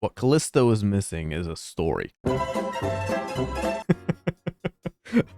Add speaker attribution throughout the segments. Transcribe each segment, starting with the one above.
Speaker 1: What Callisto is missing is a story.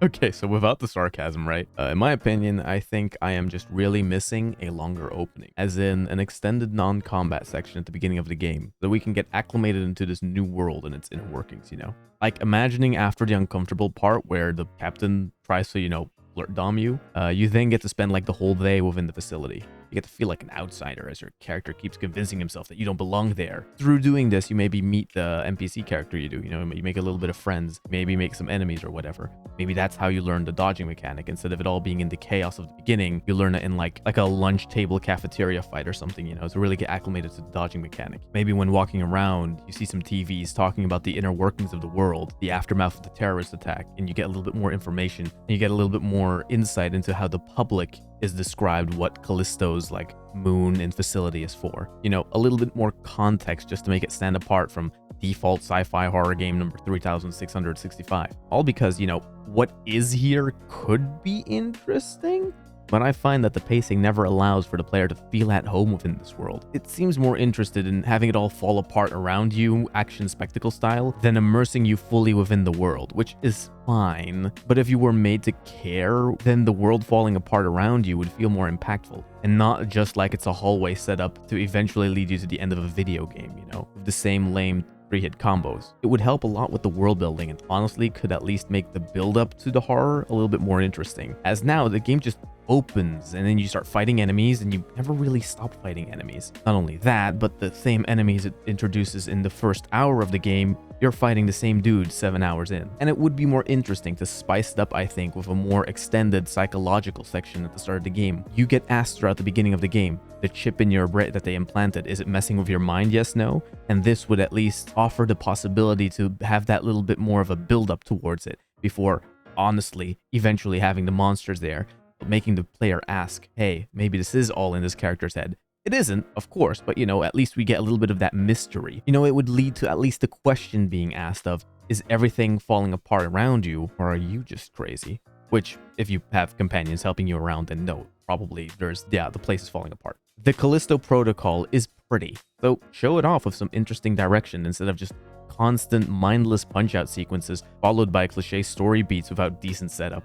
Speaker 1: Okay, so without the sarcasm, right? In my opinion, I think I am just really missing a longer opening, as in an extended non-combat section at the beginning of the game, so we can get acclimated into this new world and its inner workings, you know? Like imagining after the uncomfortable part where the captain tries to, flirt dom you, you then get to spend like the whole day within the facility. You get to feel like an outsider as your character keeps convincing himself that you don't belong there. Through doing this, you maybe meet the NPC character you do, you make a little bit of friends, maybe make some enemies or whatever. Maybe that's how you learn the dodging mechanic. Instead of it all being in the chaos of the beginning, you learn it in like a lunch table cafeteria fight or something, to really get acclimated to the dodging mechanic. Maybe when walking around, you see some TVs talking about the inner workings of the world, the aftermath of the terrorist attack, and you get a little bit more information, and you get a little bit more insight into how the public is described what Callisto's like moon and facility is for. A little bit more context just to make it stand apart from default sci-fi horror game number 3665. All because, what is here could be interesting, but I find that the pacing never allows for the player to feel at home within this world. It seems more interested in having it all fall apart around you, action spectacle style, than immersing you fully within the world, which is fine. But if you were made to care, then the world falling apart around you would feel more impactful, and not just like it's a hallway set up to eventually lead you to the end of a video game, with the same lame 3-hit combos. It would help a lot with the world building, and honestly could at least make the build up to the horror a little bit more interesting, as now the game just opens and then you start fighting enemies and you never really stop fighting enemies. Not only that, but the same enemies it introduces in the first hour of the game, you're fighting the same dude 7 hours in. And it would be more interesting to spice it up, I think, with a more extended psychological section at the start of the game. You get asked throughout the beginning of the game, the chip in your brain that they implanted, is it messing with your mind? Yes, no? And this would at least offer the possibility to have that little bit more of a build up towards it before, honestly, eventually having the monsters there, making the player ask, hey, maybe this is all in this character's head. It isn't, of course, but at least we get a little bit of that mystery. It would lead to at least the question being asked of, is everything falling apart around you, or are you just crazy? Which, if you have companions helping you around, then no, probably the place is falling apart. The Callisto Protocol is pretty, so show it off with some interesting direction instead of just constant mindless punch-out sequences followed by cliche story beats without decent setup.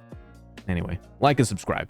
Speaker 1: Anyway, like and subscribe.